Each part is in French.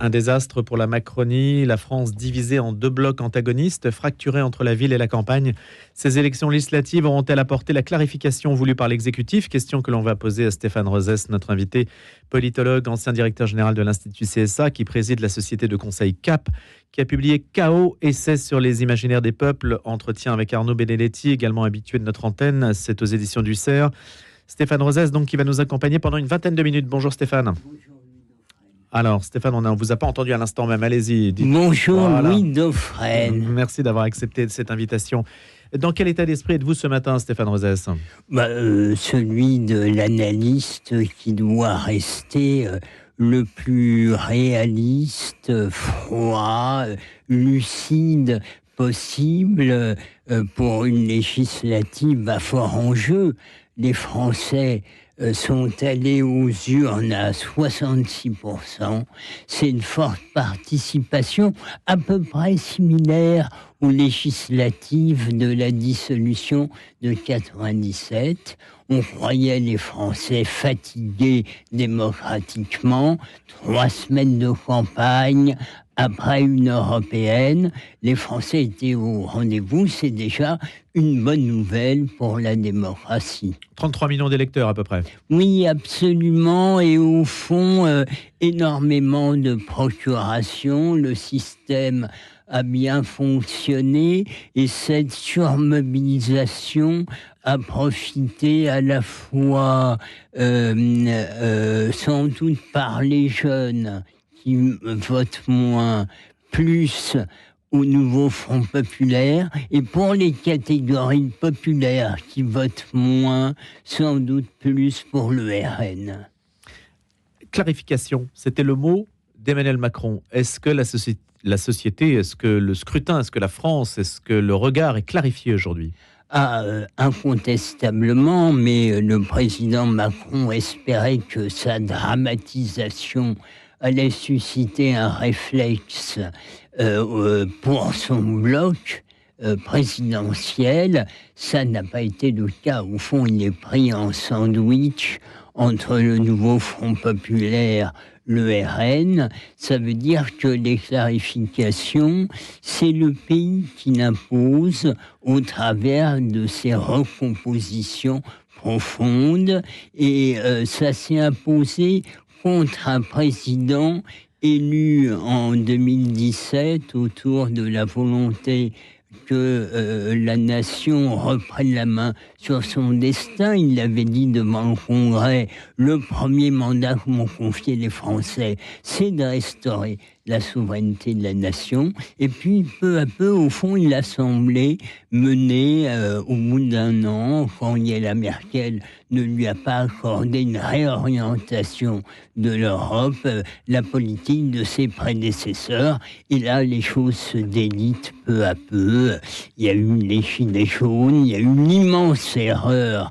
Un désastre pour la Macronie, la France divisée en deux blocs antagonistes, fracturée entre la ville et la campagne. Ces élections législatives auront-elles apporté la clarification voulue par l'exécutif? Question que l'on va poser à Stéphane Rosès, notre invité, politologue, ancien directeur général de l'Institut CSA, qui préside la société de conseil CAP, qui a publié Chaos, essai sur les imaginaires des peuples, entretien avec Arnaud Benedetti, également habitué de notre antenne, c'est aux éditions du CERF. Stéphane Rosès, donc, qui va nous accompagner pendant une vingtaine de minutes. Bonjour Stéphane. Alors, Stéphane, on ne vous a pas entendu à l'instant même. Allez-y. Bonjour, voilà. Louis Dauphren. Merci d'avoir accepté cette invitation. Dans quel état d'esprit êtes-vous ce matin, Stéphane Rosès? Celui de l'analyste qui doit rester le plus réaliste, froid, lucide possible pour une législative à fort enjeu. Les Français sont allés aux urnes à 66%. C'est une forte participation à peu près similaire aux législatives de la dissolution de 97. On croyait les Français fatigués démocratiquement. 3 semaines de campagne, après une européenne, les Français étaient au rendez-vous. C'est déjà une bonne nouvelle pour la démocratie. 33 millions d'électeurs à peu près. Oui, absolument. Et au fond, énormément de procurations. Le système a bien fonctionné et cette surmobilisation a profité à la fois sans doute par les jeunes qui votent moins, plus au nouveau Front populaire, et pour les catégories populaires qui votent moins, sans doute plus pour le RN. Clarification, c'était le mot d'Emmanuel Macron. Est-ce que la société, est-ce que le scrutin, est-ce que la France, est-ce que le regard est clarifié aujourd'hui? Incontestablement, mais le président Macron espérait que sa dramatisation allait susciter un réflexe pour son bloc présidentiel. Ça n'a pas été le cas. Au fond, il est pris en sandwich entre le nouveau Front populaire, le RN. Ça veut dire que les clarifications, c'est le pays qui l'impose au travers de ses recompositions profondes. Et ça s'est imposé contre un président élu en 2017 autour de la volonté que la nation reprenne la main sur son destin. Il l'avait dit devant le Congrès, le premier mandat que m'ont confié les Français, c'est de restaurer la souveraineté de la nation. Et puis, peu à peu, au fond, il a semblé mener, au bout d'un an, quand Angela Merkel ne lui a pas accordé une réorientation de l'Europe, la politique de ses prédécesseurs. Et là, les choses se délitent peu à peu. Il y a eu les gilets jaunes, il y a eu une immense erreur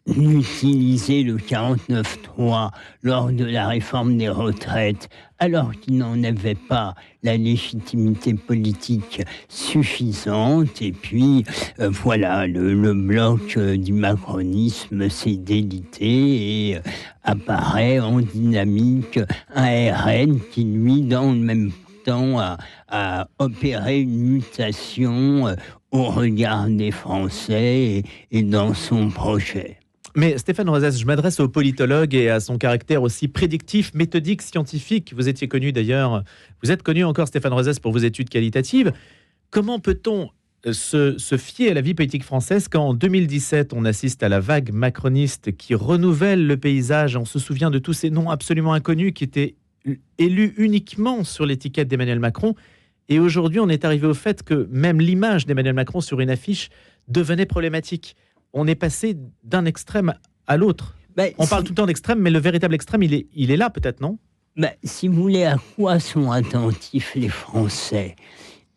d'utiliser le 49.3 lors de la réforme des retraites, alors qu'il n'en avait pas la légitimité politique suffisante. Et puis, voilà, le bloc du macronisme s'est délité et apparaît en dynamique un RN qui, lui, dans le même temps, a opéré une mutation au regard des Français et dans son projet. Mais Stéphane Rosès, je m'adresse au politologue et à son caractère aussi prédictif, méthodique, scientifique. Vous étiez connu d'ailleurs, vous êtes connu encore, Stéphane Rosès, pour vos études qualitatives. Comment peut-on se fier à la vie politique française quand en 2017, on assiste à la vague macroniste qui renouvelle le paysage? On se souvient de tous ces noms absolument inconnus qui étaient élus uniquement sur l'étiquette d'Emmanuel Macron. Et aujourd'hui, on est arrivé au fait que même l'image d'Emmanuel Macron sur une affiche devenait problématique. On est passé d'un extrême à l'autre. On parle tout le temps d'extrême, mais le véritable extrême, il est là peut-être, non? Si vous voulez, à quoi sont attentifs les Français?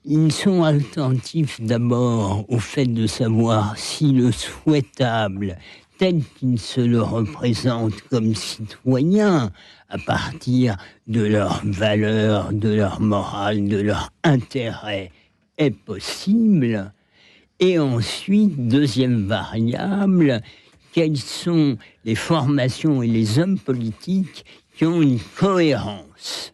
Ils sont attentifs d'abord au fait de savoir si le souhaitable, tel qu'ils se le représentent comme citoyens, à partir de leurs valeurs, de leur morale, de leur intérêt, est possible. Et ensuite, deuxième variable, quelles sont les formations et les hommes politiques qui ont une cohérence.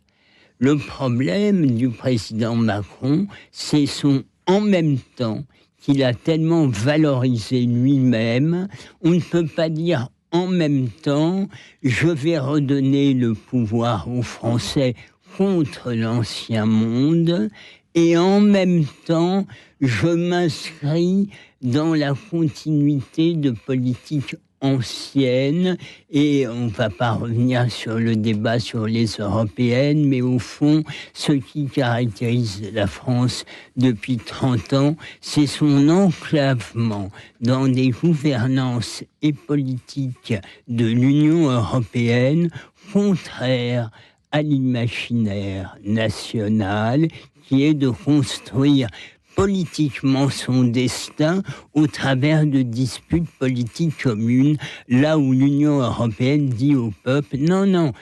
Le problème du président Macron, c'est son en même temps qu'il a tellement valorisé lui-même. On ne peut pas dire en même temps, je vais redonner le pouvoir aux Français contre l'ancien monde, et en même temps, je m'inscris dans la continuité de politiques anciennes, et on ne va pas revenir sur le débat sur les européennes, mais au fond, ce qui caractérise la France depuis 30 ans, c'est son enclavement dans des gouvernances et politiques de l'Union européenne contraires à l'imaginaire national, qui est de construire politiquement son destin au travers de disputes politiques communes, là où l'Union européenne dit au peuple non, non,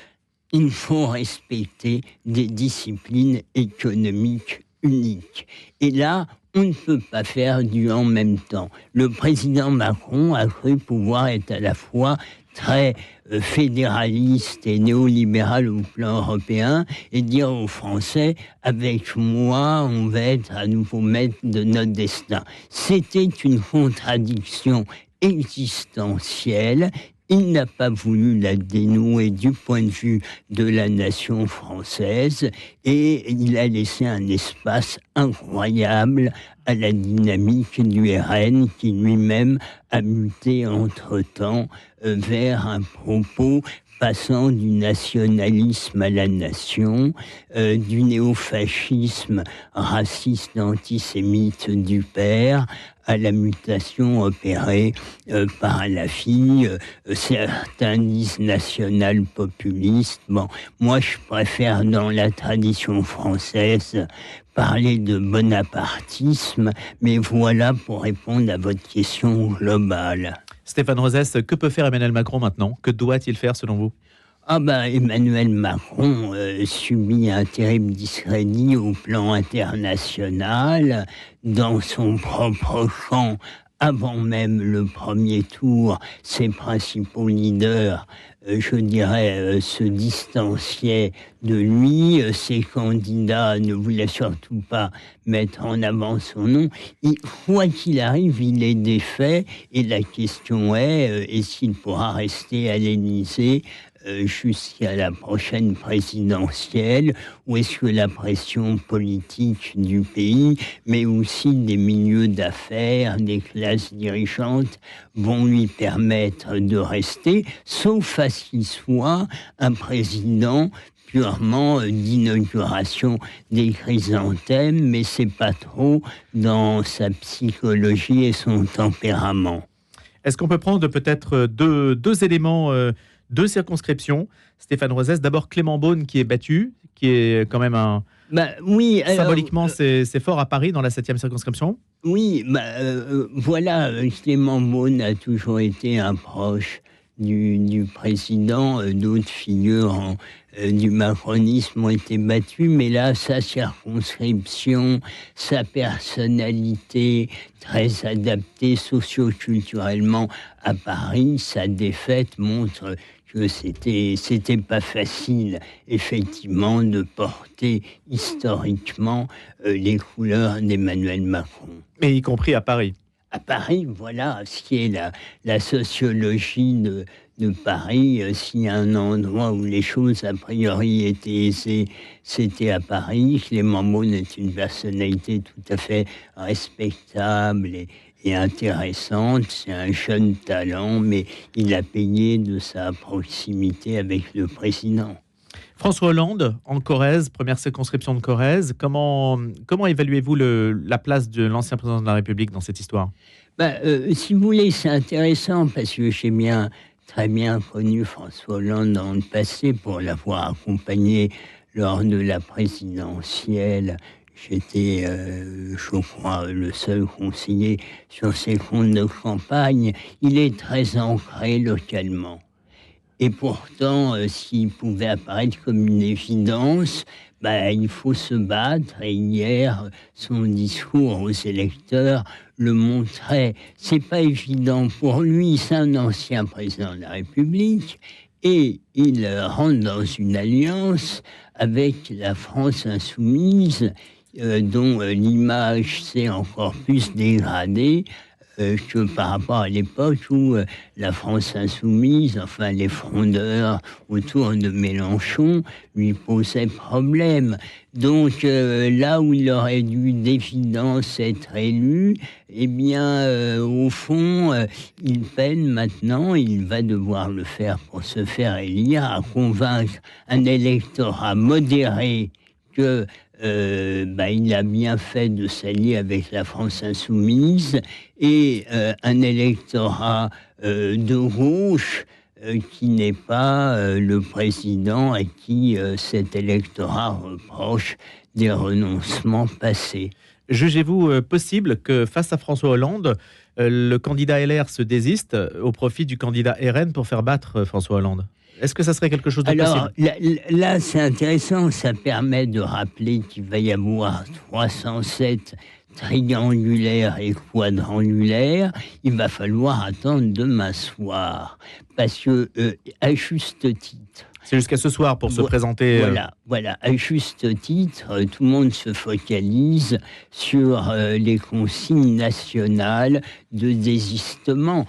il faut respecter des disciplines économiques uniques. Et là, on ne peut pas faire du en même temps. Le président Macron a cru pouvoir être à la fois très fédéraliste et néolibéral au plan européen et dire aux Français, avec moi, on va être à nouveau maître de notre destin. C'était une contradiction existentielle. Il n'a pas voulu la dénouer du point de vue de la nation française et il a laissé un espace incroyable à la dynamique du RN qui lui-même a muté entre-temps vers un propos passant du nationalisme à la nation, du néofascisme raciste antisémite du père, à la mutation opérée par la fille. Certains disent national populiste. Bon, moi je préfère dans la tradition française parler de bonapartisme, mais voilà pour répondre à votre question globale. Stéphane Rosès, que peut faire Emmanuel Macron maintenant? Que doit-il faire selon vous? Emmanuel Macron subit un terrible discrédit au plan international, dans son propre champ. Avant même le premier tour, ses principaux leaders, je dirais, se distanciaient de lui. Ses candidats ne voulaient surtout pas mettre en avant son nom. Quoi qu'il arrive, il est défait. Et la question est-ce qu'il pourra rester à l'Élysée jusqu'à la prochaine présidentielle, ou est-ce que la pression politique du pays, mais aussi des milieux d'affaires, des classes dirigeantes, vont lui permettre de rester, sauf à ce qu'il soit un président purement d'inauguration des chrysanthèmes, mais c'est pas trop dans sa psychologie et son tempérament. Est-ce qu'on peut prendre peut-être deux éléments, deux circonscriptions? Stéphane Rosès, d'abord Clément Beaune qui est battu, qui est quand même un... oui, alors, symboliquement, c'est fort à Paris, dans la 7e circonscription. Oui, voilà, Clément Beaune a toujours été un proche du président. D'autres figures du macronisme ont été battues, mais là, sa circonscription, sa personnalité très adaptée socio-culturellement à Paris, sa défaite montre que c'était pas facile, effectivement, de porter historiquement les couleurs d'Emmanuel Macron. Mais y compris à Paris. À Paris, voilà, ce qui est la sociologie de Paris. S'il y a un endroit où les choses, a priori, étaient aisées, c'était à Paris. Clément Beaune est une personnalité tout à fait respectable et intéressante. C'est un jeune talent, mais il a payé de sa proximité avec le président. François Hollande, en Corrèze, première circonscription de Corrèze. Comment évaluez-vous la place de l'ancien président de la République dans cette histoire? Si vous voulez, c'est intéressant parce que j'ai très bien connu François Hollande dans le passé pour l'avoir accompagné lors de la présidentielle. J'étais, je crois, le seul conseiller sur ses comptes de campagne. Il est très ancré localement. Et pourtant, s'il pouvait apparaître comme une évidence, il faut se battre. Et hier, son discours aux électeurs le montrait. C'est pas évident pour lui, c'est un ancien président de la République. et il rentre dans une alliance avec la France insoumise, dont l'image s'est encore plus dégradée que par rapport à l'époque où la France insoumise, enfin les frondeurs autour de Mélenchon, lui posaient problème. Donc là où il aurait dû d'évidence être élu, eh bien au fond, il peine maintenant, il va devoir le faire pour se faire élire, à convaincre un électorat modéré que il a bien fait de s'allier avec la France insoumise et un électorat de gauche qui n'est pas le président à qui cet électorat reproche des renoncements passés. Jugez-vous possible que face à François Hollande, le candidat LR se désiste au profit du candidat RN pour faire battre François Hollande ? Est-ce que ça serait quelque chose de possible ? Là, c'est intéressant, ça permet de rappeler qu'il va y avoir 307 triangulaires et quadrangulaires. Il va falloir attendre demain soir, parce que, à juste titre, c'est jusqu'à ce soir pour se présenter. Voilà. À juste titre, tout le monde se focalise sur les consignes nationales de désistement.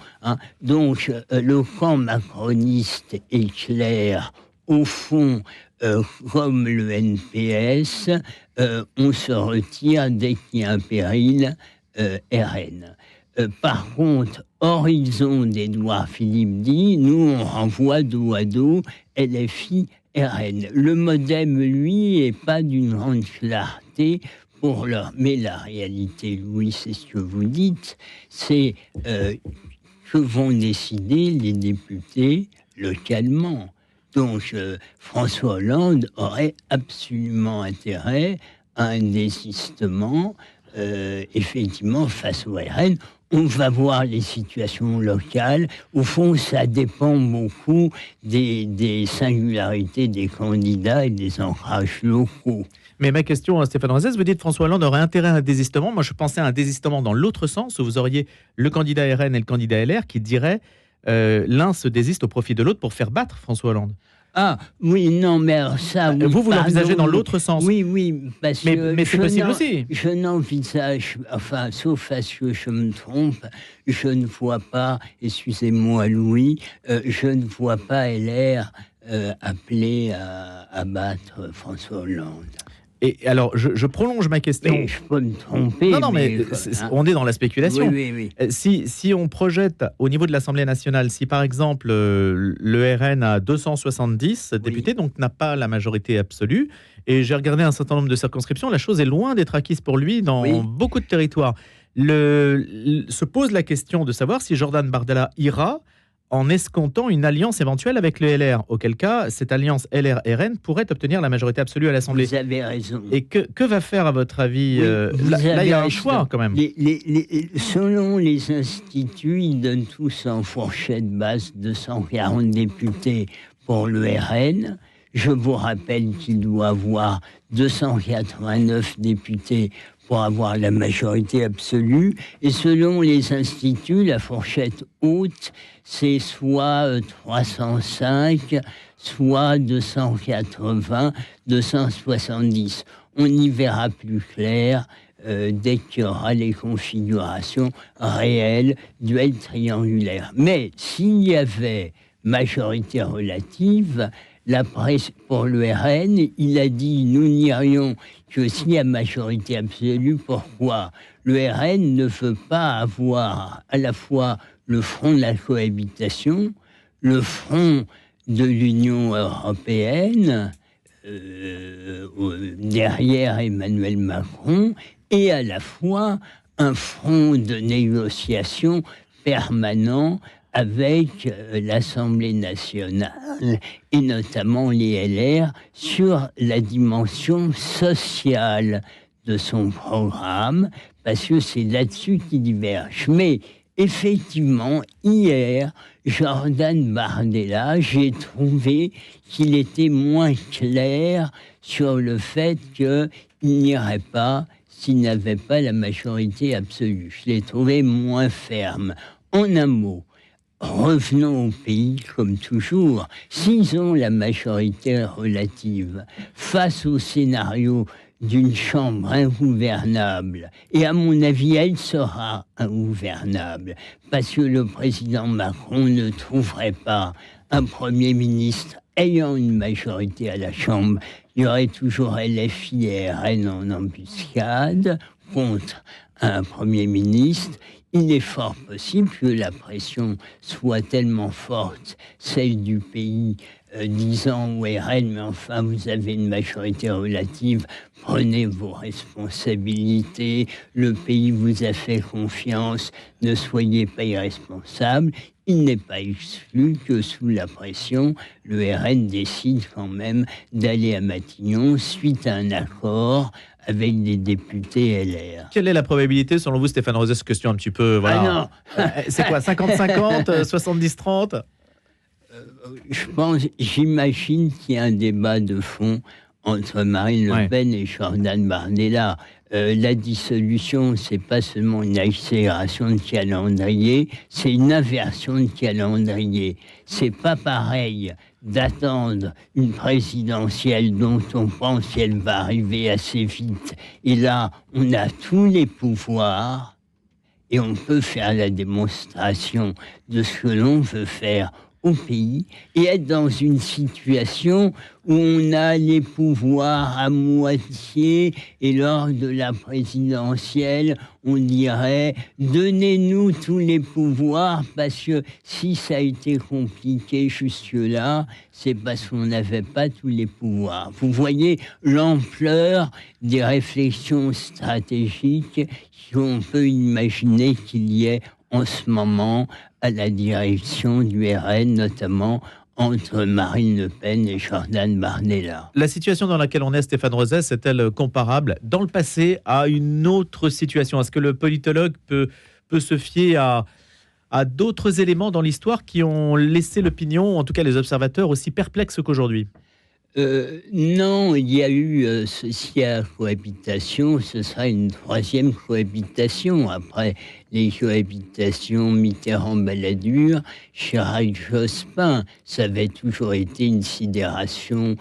Donc, le camp macroniste est clair. Au fond, comme le NPS, on se retire dès qu'il y a un péril RN. Par contre, horizon d'Édouard Philippe dit, nous on renvoie dos à dos LFI RN. Le MoDem, lui, n'est pas d'une grande clarté pour leur... Mais la réalité, Louis, c'est ce que vous dites, c'est que vont décider les députés localement. Donc, François Hollande aurait absolument intérêt à un désistement, effectivement, face au RN. On va voir les situations locales. Au fond, ça dépend beaucoup des singularités des candidats et des ancrages locaux. Mais ma question, Stéphane Roisès, vous dites François Hollande aurait intérêt à un désistement. Moi, je pensais à un désistement dans l'autre sens, où vous auriez le candidat RN et le candidat LR qui diraient l'un se désiste au profit de l'autre pour faire battre François Hollande. Ah, oui, non, mais ça... Oui, vous l'envisagez dans l'autre sens. Oui, parce que... Mais c'est possible aussi. Je n'envisage, enfin, sauf à ce que je me trompe, je ne vois pas, excusez-moi Louis, je ne vois pas LR appelé à battre François Hollande. Et alors, je prolonge ma question. Mais je peux me tromper. Non, mais on est dans la spéculation. Oui. Si on projette au niveau de l'Assemblée nationale, si par exemple le RN a 270 députés, donc n'a pas la majorité absolue, et j'ai regardé un certain nombre de circonscriptions, la chose est loin d'être acquise pour lui dans beaucoup de territoires. Se pose la question de savoir si Jordan Bardella ira en escomptant une alliance éventuelle avec le LR, auquel cas, cette alliance LR-RN pourrait obtenir la majorité absolue à l'Assemblée. Vous avez raison. Et que va faire, à votre avis là, il y a un choix, quand même. Selon les instituts, ils donnent tous en fourchette basse 240 députés pour le RN. Je vous rappelle qu'il doit avoir 289 députés pour avoir la majorité absolue. Et selon les instituts, la fourchette haute, c'est soit 305, soit 280, 270. On y verra plus clair dès qu'il y aura les configurations réelles du L triangulaire. Mais s'il y avait majorité relative, la presse pour le RN, il a dit nous n'irions que s'il y a majorité absolue. Pourquoi ? Le RN ne veut pas avoir à la fois le front de la cohabitation, le front de l'Union européenne, derrière Emmanuel Macron, et à la fois un front de négociation permanent avec l'Assemblée nationale et notamment les LR sur la dimension sociale de son programme, parce que c'est là-dessus qu'ils divergent. Mais effectivement, hier, Jordan Bardella, j'ai trouvé qu'il était moins clair sur le fait qu'il n'irait pas s'il n'avait pas la majorité absolue. Je l'ai trouvé moins ferme. En un mot, revenons au pays comme toujours. S'ils ont la majorité relative face au scénario d'une chambre ingouvernable, et à mon avis, elle sera ingouvernable, parce que le président Macron ne trouverait pas un Premier ministre ayant une majorité à la Chambre. Il y aurait toujours LFI et RN en embuscade contre un Premier ministre. Il est fort possible que la pression soit tellement forte, celle du pays, disant au RN, mais enfin, vous avez une majorité relative, prenez vos responsabilités, le pays vous a fait confiance, ne soyez pas irresponsable. Il n'est pas exclu que sous la pression, le RN décide quand même d'aller à Matignon suite à un accord avec des députés LR. Quelle est la probabilité, selon vous, Stéphane Rosès? Cette question un petit peu... Voilà. Ah non. C'est quoi, 50-50, 70-30? J'imagine qu'il y a un débat de fond entre Marine Le Pen et Jordan Bardella. La dissolution, c'est pas seulement une accélération de calendrier, c'est une inversion de calendrier. C'est pas pareil d'attendre une présidentielle dont on pense qu'elle va arriver assez vite. Et là, on a tous les pouvoirs et on peut faire la démonstration de ce que l'on veut faire au pays et être dans une situation où on a les pouvoirs à moitié et lors de la présidentielle, on dirait « donnez-nous tous les pouvoirs » parce que si ça a été compliqué jusque-là, c'est parce qu'on n'avait pas tous les pouvoirs. Vous voyez l'ampleur des réflexions stratégiques qu'on peut imaginer qu'il y ait en ce moment à la direction du RN, notamment entre Marine Le Pen et Jordan Bardella. La situation dans laquelle on est, Stéphane Rosès, est-elle comparable dans le passé à une autre situation? Est-ce que le politologue peut se fier à d'autres éléments dans l'histoire qui ont laissé l'opinion, en tout cas les observateurs, aussi perplexes qu'aujourd'hui? Non, il y a eu s'il y a cohabitation, ce sera une troisième cohabitation. Après les cohabitations Mitterrand-Balladur, Chirac-Jospin, ça avait toujours été une sidération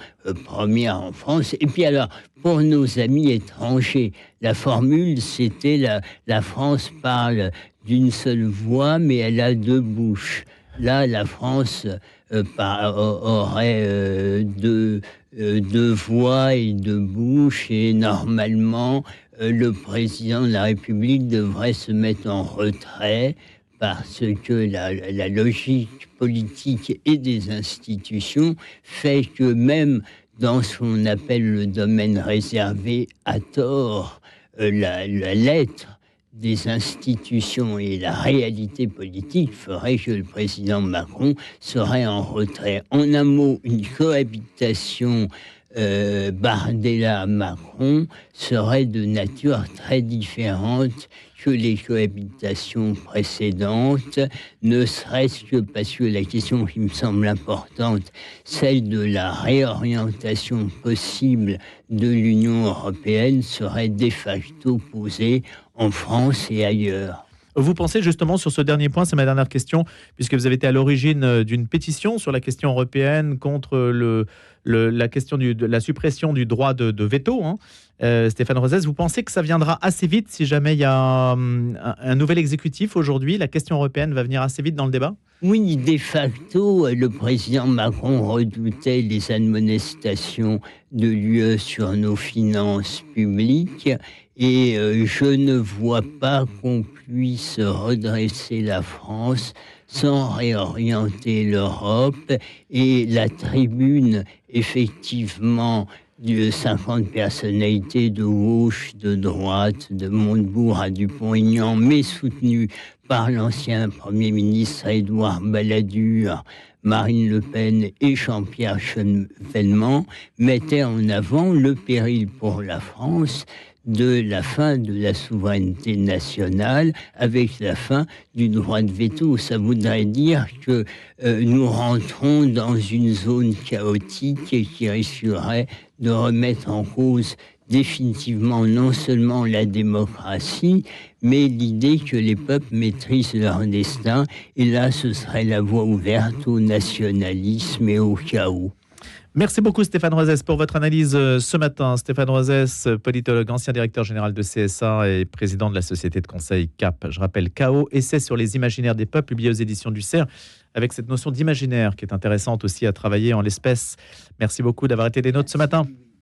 première en France. Et puis alors, pour nos amis étrangers, la formule, c'était la France parle d'une seule voix, mais elle a deux bouches. Là, la France aurait deux voix et deux bouches, et normalement, le président de la République devrait se mettre en retrait parce que la logique politique et des institutions fait que même dans ce qu'on appelle le domaine réservé, à tort, la lettre des institutions et la réalité politique ferait que le président Macron serait en retrait. En un mot, une cohabitation Bardella-Macron serait de nature très différente que les cohabitations précédentes, ne serait-ce que parce que la question qui me semble importante, celle de la réorientation possible de l'Union européenne, serait de facto posée en France et ailleurs. Vous pensez justement sur ce dernier point, c'est ma dernière question, puisque vous avez été à l'origine d'une pétition sur la question européenne contre la question de la suppression du droit de veto, hein. Stéphane Rosès, vous pensez que ça viendra assez vite si jamais il y a un nouvel exécutif aujourd'hui? La question européenne va venir assez vite dans le débat? Oui, de facto, le président Macron redoutait les admonestations de l'UE sur nos finances publiques et je ne vois pas qu'on puisse redresser la France sans réorienter l'Europe, et la tribune, effectivement, de 50 personnalités de gauche, de droite, de Montebourg à Dupont-Aignan, mais soutenue par l'ancien Premier ministre Édouard Balladur, Marine Le Pen et Jean-Pierre Chevènement, mettait en avant le péril pour la France de la fin de la souveraineté nationale avec la fin du droit de veto. Ça voudrait dire que nous rentrons dans une zone chaotique et qui risquerait de remettre en cause définitivement non seulement la démocratie, mais l'idée que les peuples maîtrisent leur destin. Et là, ce serait la voie ouverte au nationalisme et au chaos. Merci beaucoup Stéphane Roisès pour votre analyse ce matin. Stéphane Roisès, politologue, ancien directeur général de CSA et président de la société de conseil CAP. Je rappelle Chaos, essai sur les imaginaires des peuples, publié aux éditions du CERF, avec cette notion d'imaginaire qui est intéressante aussi à travailler en l'espèce. Merci beaucoup d'avoir été des nôtres ce matin.